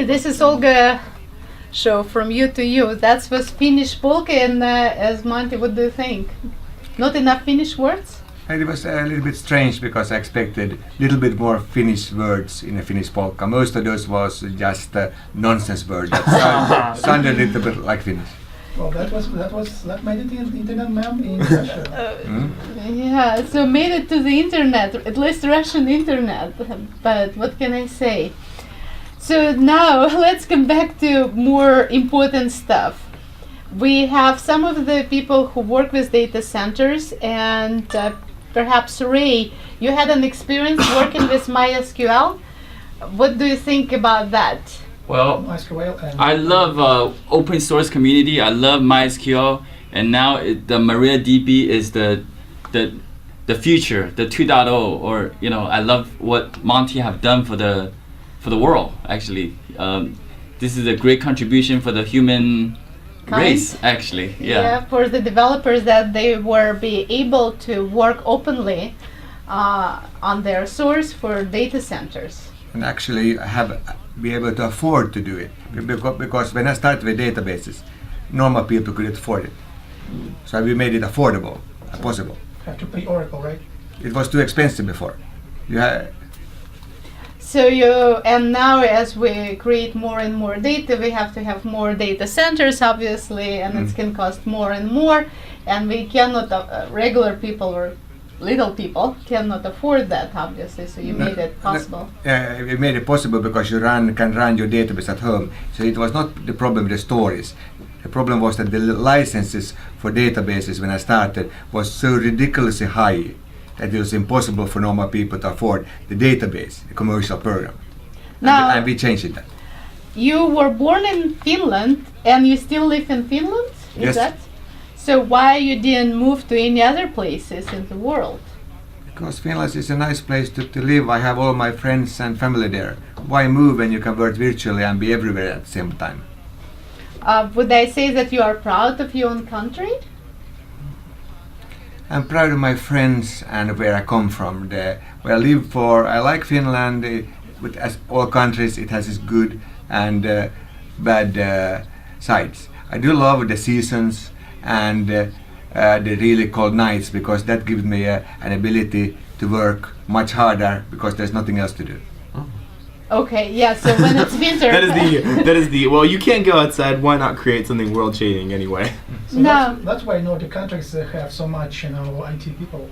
This is Olga show from you to you. That was Finnish polka, and as Monty, what do you think? Not enough Finnish words? And it was a little bit strange because I expected a little bit more Finnish words in a Finnish polka. Most of those was just nonsense words that sounded a little bit like Finnish. Well, that made it in internet, ma'am, in Russia. Yeah, so made it to the internet, at least Russian internet. But what can I say? So now let's come back to more important stuff. We have some of the people who work with data centers, and perhaps Ray, you had an experience working with MySQL. What do you think about that? Well, MySQL I love open source community. I love MySQL, and now the MariaDB is the future, the 2.0. Or I love what Monty have done for the world. Actually, this is a great contribution for the human race. Actually, yeah, for the developers that they were be able to work openly on their source for data centers. And actually be able to afford to do it. Because when I started with databases, normal people couldn't afford it. So we made it affordable, possible. Have to pay Oracle, right? It was too expensive before. So and now as we create more and more data, we have to have more data centers, obviously, and it can cost more and more, and we cannot, regular people or little people cannot afford that, obviously, so you made it possible. We made it possible because you can run your database at home. So it was not the problem with the stories. The problem was that the licenses for databases when I started was so ridiculously high that it was impossible for normal people to afford the database, the commercial program. Now, and we changed that. You were born in Finland and you still live in Finland? Is Yes. that? So why you didn't move to any other places in the world? Because Finland is a nice place to live. I have all my friends and family there. Why move when you can work virtually and be everywhere at the same time? Would I say that you are proud of your own country? I'm proud of my friends and where I come from. Where I live for, I like Finland. As all countries, it has its good and bad sides. I do love the seasons and the really cold nights because that gives me an ability to work much harder because there's nothing else to do. Okay, yeah, so when it's winter... that is the well, you can't go outside, why not create something world changing anyway? So No. that's why Nordic countries have so much, IT people.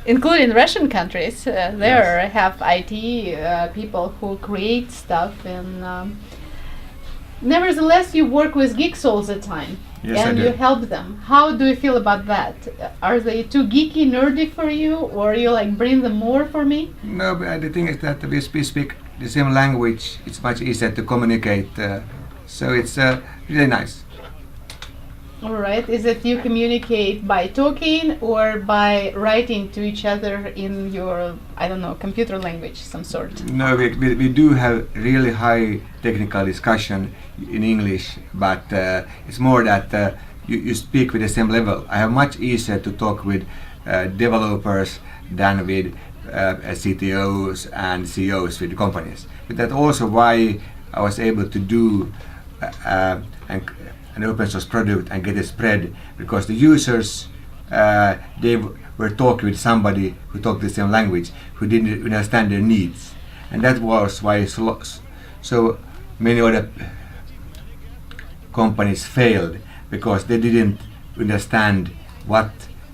Including Russian countries, there have IT people who create stuff, and nevertheless you work with geeks all the time. Yes, and I you do. help them. How do you feel about that? Are they too geeky, nerdy for you, or you bring them more for me? No, but the thing is that we speak the same language. It's much easier to communicate. So it's really nice. All right. Is it you communicate by talking or by writing to each other in your, I don't know, computer language, some sort? No, we do have really high technical discussion in English, but it's more that you speak with the same level. I have much easier to talk with developers than with CTOs and CEOs with the companies. But that's also why I was able to do an open source product and get it spread, because the users they were talking with somebody who talked the same language, who didn't understand their needs, and that was why so many other companies failed, because they didn't understand what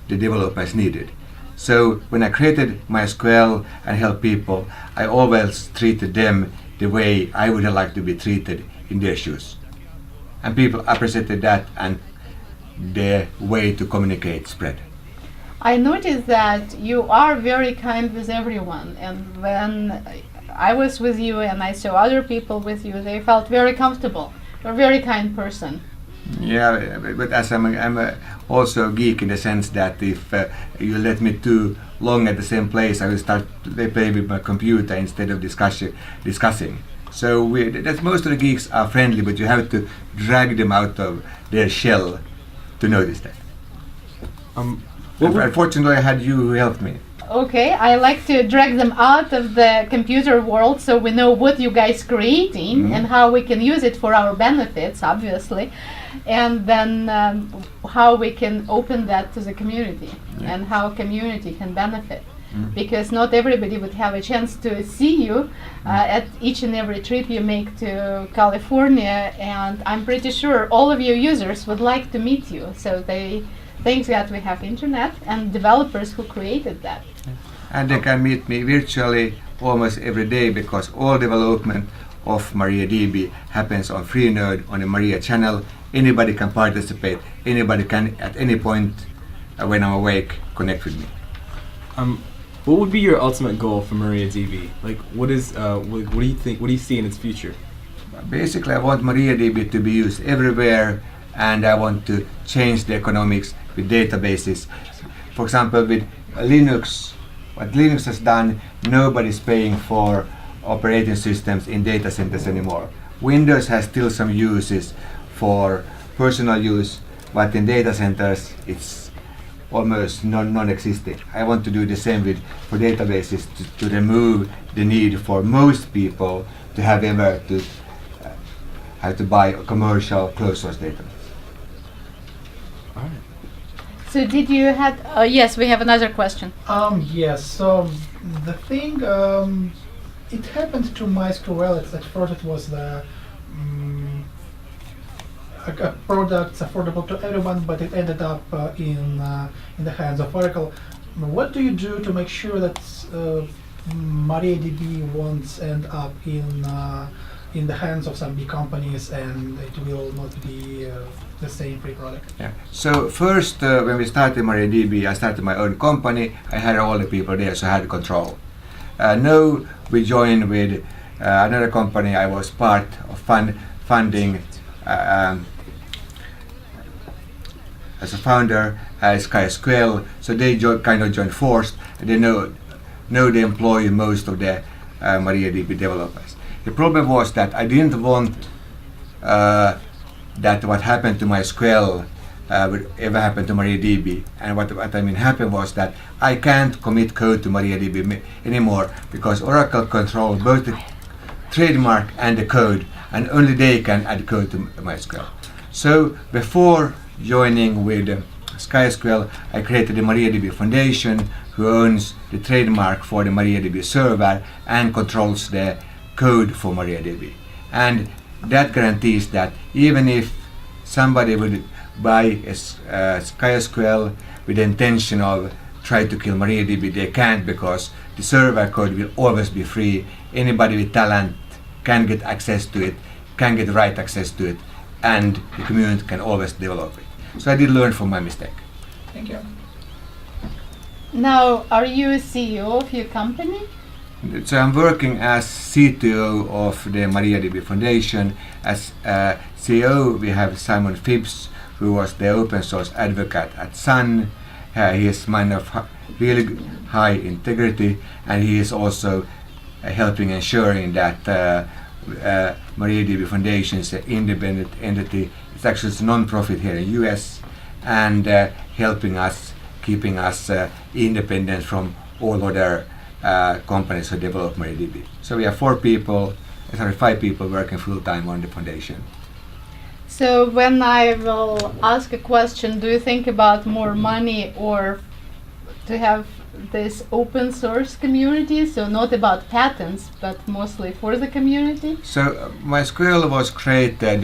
the developers needed. So when I created MySQL and helped people, I always treated them the way I would have liked to be treated in their shoes. And people appreciated that, and their way to communicate spread. I noticed that you are very kind with everyone, and when I was with you and I saw other people with you, they felt very comfortable. You're a very kind person. Yeah, but as I'm also a geek in the sense that if you let me too long at the same place, I will start to play with my computer instead of discussing. So that's most of the geeks are friendly, but you have to drag them out of their shell to notice that. Unfortunately, I had you who helped me. okay, I like to drag them out of the computer world so we know what you guys creating and how we can use it for our benefits, obviously, and then how we can open that to the community and how community can benefit. Because not everybody would have a chance to see you at each and every trip you make to California, and I'm pretty sure all of your users would like to meet you. So thanks God we have internet and developers who created that. And they can meet me virtually almost every day because all development of MariaDB happens on Freenode on the Maria channel. Anybody can participate. Anybody can at any point when I'm awake connect with me. What would be your ultimate goal for MariaDB? Like, what do you think? What do you see in its future? Basically, I want MariaDB to be used everywhere, and I want to change the economics with databases. For example, with Linux, what Linux has done, nobody's paying for operating systems in data centers anymore. Windows has still some uses for personal use, but in data centers, it's almost non-existing. I want to do the same for databases to remove the need for most people to have to buy a commercial closed source database. All right. So did you had yes, we have another question. Yes. So the thing, it happened to MySQL. At first, it was a product affordable to everyone, but it ended up in the hands of Oracle. What do you do to make sure that MariaDB won't end up in the hands of some big companies and it will not be the same free product? Yeah. So first, when we started MariaDB, I started my own company. I had all the people there, so I had control. Now we joined with another company. I was part of funding as a founder as SkySQL, so they kind of joined forced, and they know they employ most of the MariaDB developers. The problem was that I didn't want that what happened to MySQL would ever happen to MariaDB, and what I mean happened was that I can't commit code to MariaDB anymore because Oracle controls both the trademark and the code, and only they can add code to MySQL. So before joining with SkySQL, I created the MariaDB Foundation, who owns the trademark for the MariaDB server and controls the code for MariaDB. And that guarantees that even if somebody would buy a SkySQL with the intention of trying to kill MariaDB, they can't, because the server code will always be free. Anybody with talent can get access to it, can get right access to it, and the community can always develop it. So I did learn from my mistake. Thank you. Now, are you a CEO of your company? So I'm working as CTO of the MariaDB Foundation. As CEO, we have Simon Phibbs, who was the open source advocate at Sun. He is man of really high integrity, and he is also helping ensuring that MariaDB Foundation is an independent entity. It's actually a non-profit here in US, and helping us, keeping us independent from all other companies who develop MariaDB. So we have 5 people working full-time on the foundation. So when I will ask a question, do you think about more money or to have this open source community? So not about patents, but mostly for the community? So MySQL was created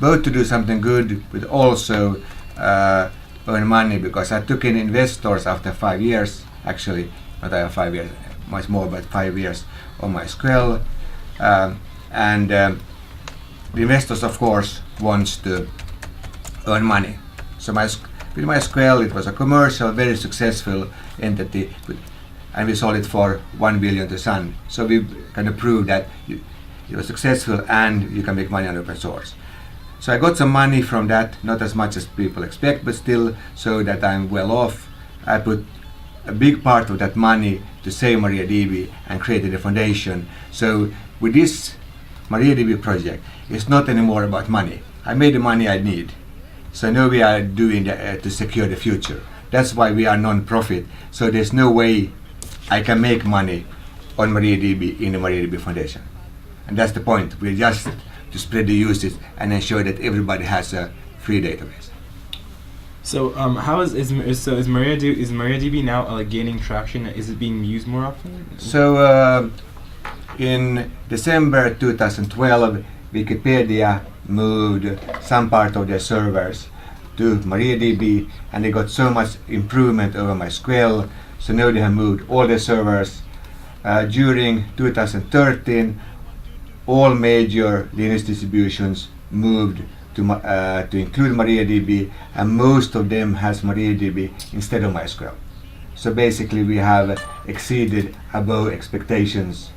both to do something good, but also earn money, because I took in investors after 5 years, actually, not 5 years, much more, but 5 years on MySQL. And the investors, of course, wants to earn money. So with MySQL, it was a commercial, very successful entity, and we sold it for 1 billion to Sun. So we kind of proved that it was successful and you can make money on open source. So I got some money from that, not as much as people expect, but still, so that I'm well off. I put a big part of that money to save MariaDB and created a foundation. So with this MariaDB project, it's not anymore about money. I made the money I need. So now we are doing to secure the future. That's why we are non-profit. So there's no way I can make money on MariaDB in the MariaDB Foundation. And that's the point. We're just to spread the usage and ensure that everybody has a free database. So how is MariaDB now like gaining traction? Is it being used more often? So in December 2012, Wikipedia moved some part of their servers to MariaDB, and they got so much improvement over MySQL. So now they have moved all their servers. During 2013, all major Linux distributions moved to include MariaDB, and most of them has MariaDB instead of MySQL. So basically we have exceeded above expectations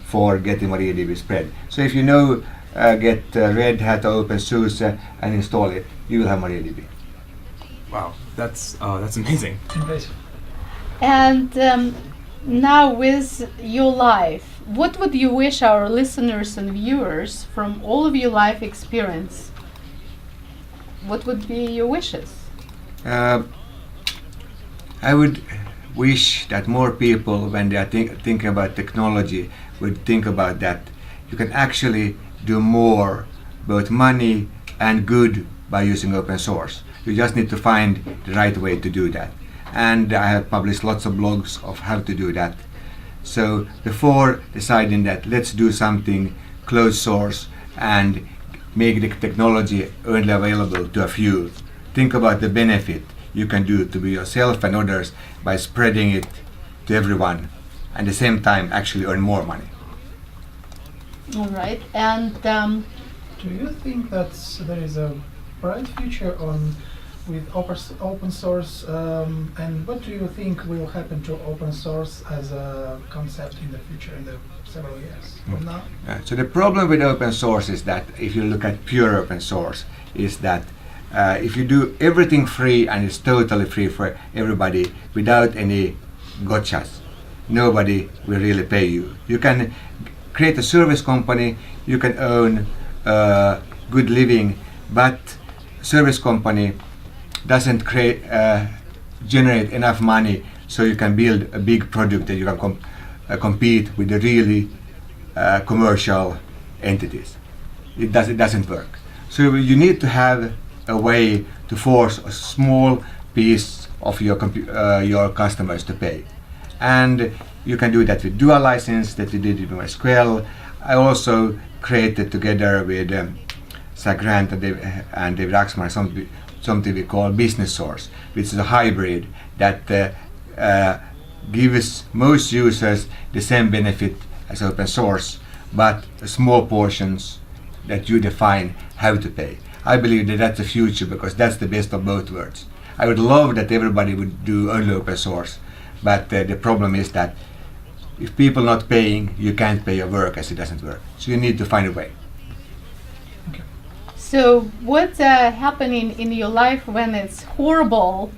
for getting MariaDB spread. So if you know, get Red Hat OpenSUSE and install it, you will have MariaDB. Wow, that's amazing. Impressive. And now with your life, what would you wish our listeners and viewers from all of your life experience? What would be your wishes? I would wish that more people, when they are thinking about technology, would think about that you can actually do more, both money and good, by using open source. You just need to find the right way to do that. And I have published lots of blogs of how to do that. So before deciding that, let's do something closed source and make the technology only available to a few. Think about the benefit you can do to yourself and others by spreading it to everyone, and at the same time actually earn more money. All right. And Do you think that there is a bright future with open source, and what do you think will happen to open source as a concept in the future, in the several years from now? So the problem with open source is that if you look at pure open source, is that if you do everything free and it's totally free for everybody without any gotchas, nobody will really pay you. You can create a service company, you can own good living, but service company doesn't generate enough money so you can build a big product that you can compete with the really commercial entities. It doesn't work. So you need to have a way to force a small piece of your customers to pay, and you can do that with dual license that we did with MySQL. I also created together with Zach Grant and David Axmar something we call business source, which is a hybrid that gives most users the same benefit as open source, but small portions that you define how to pay. I believe that that's the future, because that's the best of both worlds. I would love that everybody would do only open source, but the problem is that if people not paying, you can't pay your work, as it doesn't work. So you need to find a way. so what's happening in your life when it's horrible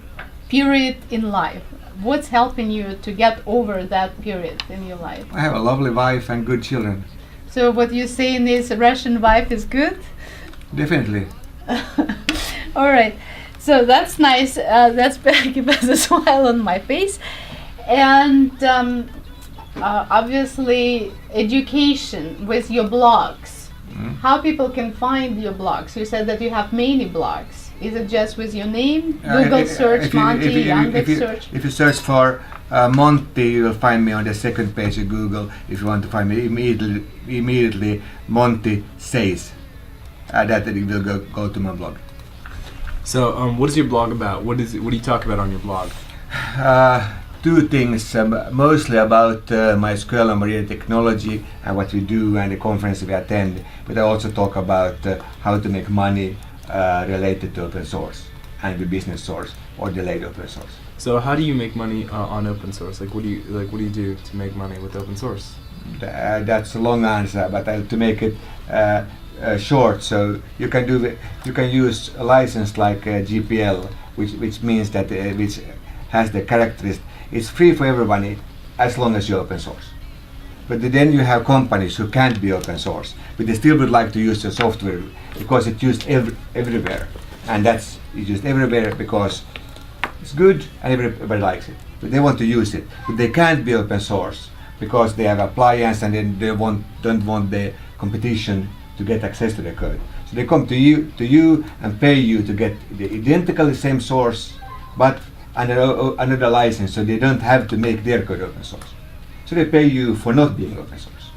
period in life? What's helping you to get over that period in your life? I have a lovely wife and good children. So what you're saying is Russian wife is good? Definitely. All right. So that's nice. That's give us a smile on my face. And obviously education with your blogs. How people can find your blogs? You said that you have many blogs. Is it just with your name? Google search Monty, Yandex search? If you search for Monty, you will find me on the second page of Google. If you want to find me immediately Monty Says. That it will go to my blog. So what is your blog about? What do you talk about on your blog? Two things, mostly about MySQL and Maria technology and what we do and the conference we attend, but I also talk about how to make money related to open source and the business source or delayed open source. So how do you make money on open source? What do you do to make money with open source? That's a long answer, but to make it short, so you can use a license like GPL, which means that which has the characteristic. It's free for everybody as long as you're open source. But then you have companies who can't be open source, but they still would like to use the software because it's used everywhere, and it's used everywhere because It's good and everybody likes it, but they want to use it. But they can't be open source because they have appliance and then they don't want the competition to get access to the code. So they come to you and pay you to get the identical same source, but under another license, so they don't have to make their code open source. So they pay you for not being open source.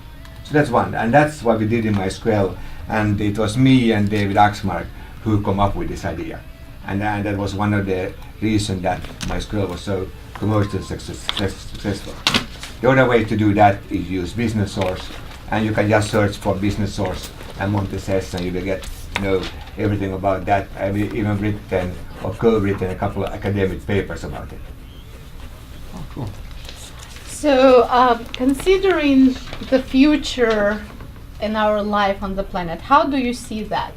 So that's one, and that's what we did in MySQL. And it was me and David Axmark who come up with this idea. And that was one of the reasons that MySQL was so commercially successful. The other way to do that is use business source, and you can just search for business source and Montes and you will get everything about that. I've even written or co-written a couple of academic papers about it. Oh, cool. So, considering the future in our life on the planet, how do you see that?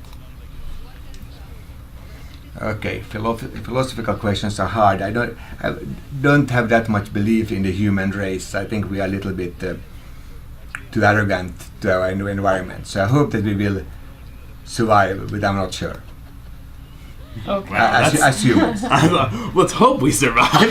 Okay, philosophical questions are hard. I don't have that much belief in the human race. I think we are a little bit too arrogant to our environment. So I hope that we will survive, but I'm not sure. Okay. As humans. Let's hope we survive.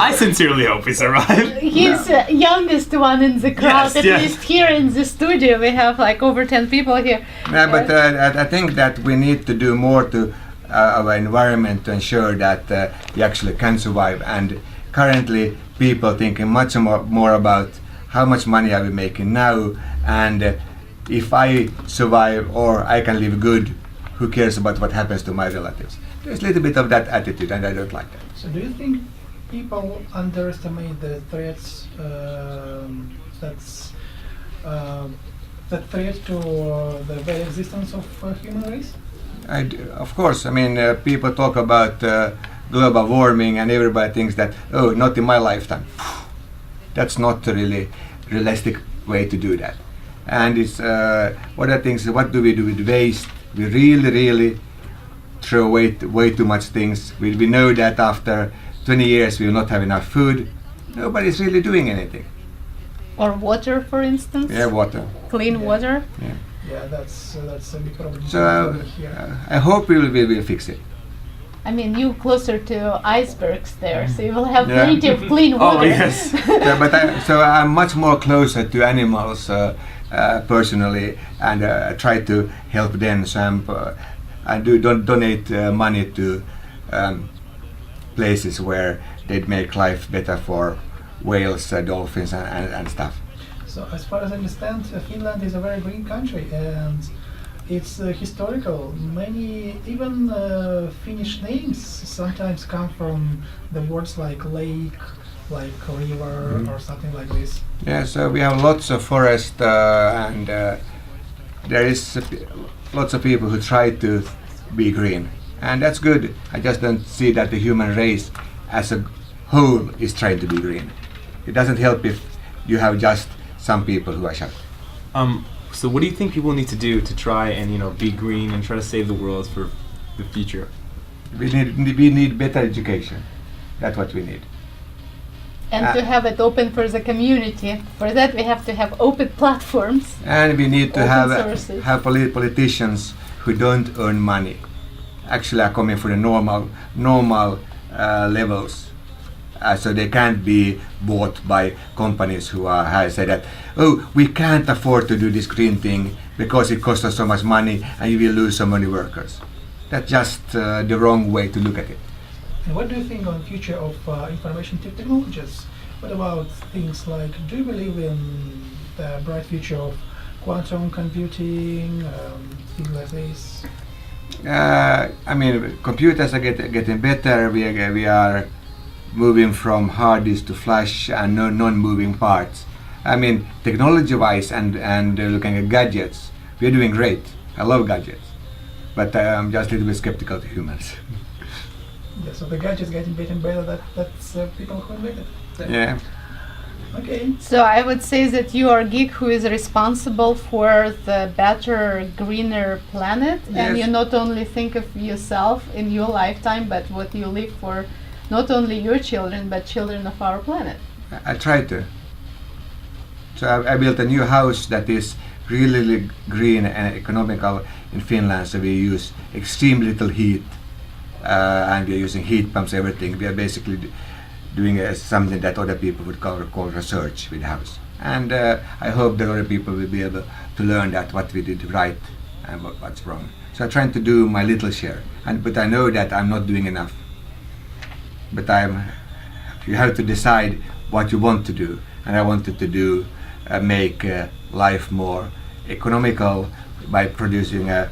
I sincerely hope we survive. He's youngest one in the crowd. Yes, At yes. least here in the studio, we have like over 10 people here. But I think that we need to do more to our environment to ensure that we actually can survive. And currently, people thinking much more about how much money are we making now, and if I survive or I can live good, who cares about what happens to my relatives? There's a little bit of that attitude, and I don't like that. So do you think people underestimate the threats that threat to the very existence of human race? Of course, I mean, people talk about global warming and everybody thinks that, oh, not in my lifetime. That's not a really realistic way to do that. And it's other things, what do we do with waste? We really throw away way too much things. We know that after 20 years we will not have enough food. Nobody's really doing anything. Or water, for instance. Yeah, water. Clean water. Yeah. Yeah, that's a big problem. So here. I hope we will fix it. I mean, you closer to icebergs there, so you will have Yeah. plenty of clean water. Oh, yes. So I'm much more closer to animals personally, and try to help them. So I don't donate money to places where they'd make life better for whales, dolphins, and stuff. So as far as I understand, Finland is a very green country, and it's historical. Many, even Finnish names sometimes come from the words like lake, like river, or something like this. Yeah, so we have lots of forest, and there is lots of people who try to be green, and that's good. I just don't see that the human race as a whole is trying to be green. It doesn't help if you have just some people who are shy. So what do you think people need to do to try and be green and try to save the world for the future? We need better education. That's what we need. And to have it open for the community. For that, we have to have open platforms. And we need to Open sources. have politicians who don't earn money. Actually, are coming from the normal levels. So they can't be bought by companies who say that, oh, we can't afford to do this green thing because it costs us so much money and you will lose so many workers. That's just the wrong way to look at it. And what do you think on the future of information technologies? What about things like, do you believe in the bright future of quantum computing, things like this? I mean, computers are getting better. We are moving from hard disk to flash and non-moving parts. I mean, technology-wise and looking at gadgets, we're doing great. I love gadgets, but I'm just a little bit skeptical to humans. Yeah, so the gadgets getting better and better. That's people who invented it. Yeah. Okay. So I would say that you are a geek who is responsible for the better, greener planet, and Yes. you not only think of yourself in your lifetime, but what you leave for not only your children, but children of our planet. I try to. So I built a new house that is really green and economical in Finland. So we use extreme little heat, and we are using heat pumps, everything. We are basically doing something that other people would call research with house. And I hope that other people will be able to learn that what we did right and what's wrong. So I'm trying to do my little share, but I know that I'm not doing enough. But you have to decide what you want to do, and I wanted to do make life more economical by producing a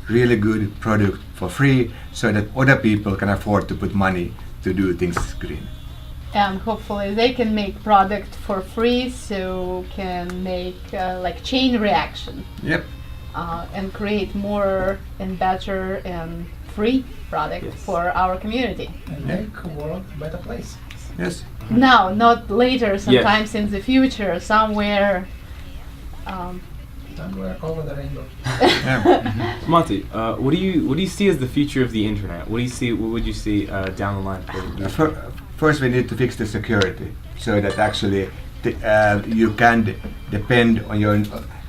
really good product for free, so that other people can afford to put money to do things green. And hopefully they can make product for free, so can make like chain reaction. Yep. And create more and better and free product Yes. for our community. And make the world a better place. Yes. Now, not later, sometimes in the future, somewhere. Somewhere over the rainbow. Yeah. Monty, what do you see as the future of the internet? What would you see down the line? First, we need to fix the security so that actually you can depend on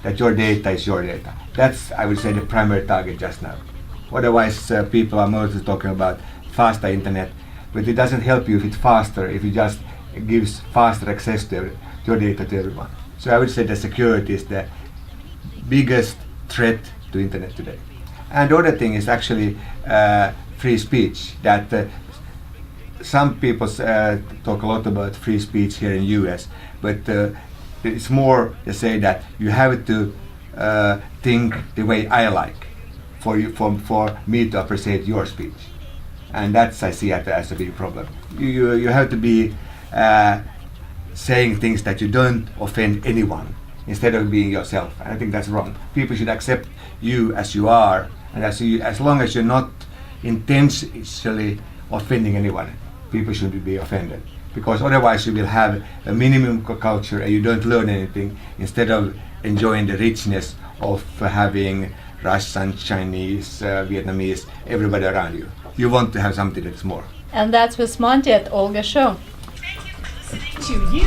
that your data is your data. That's, I would say, the primary target just now. Otherwise, people are mostly talking about faster internet, but it doesn't help you if it's faster if it just gives faster access to your data to everyone. So I would say that security is the biggest threat to internet today. And the other thing is actually free speech. That some people talk a lot about free speech here in US, but it's more to say that you have to think the way I like for me to appreciate your speech, and that's I see as a big problem. You have to be saying things that you don't offend anyone instead of being yourself, and I think that's wrong. People should accept you as you are, and as long as you're not intentionally offending anyone, people shouldn't be offended, because otherwise you will have a minimum culture and you don't learn anything instead of enjoying the richness of having Russian, Chinese, Vietnamese, everybody around you. You want to have something that's more. And that's with Monty at Olga Show. To you.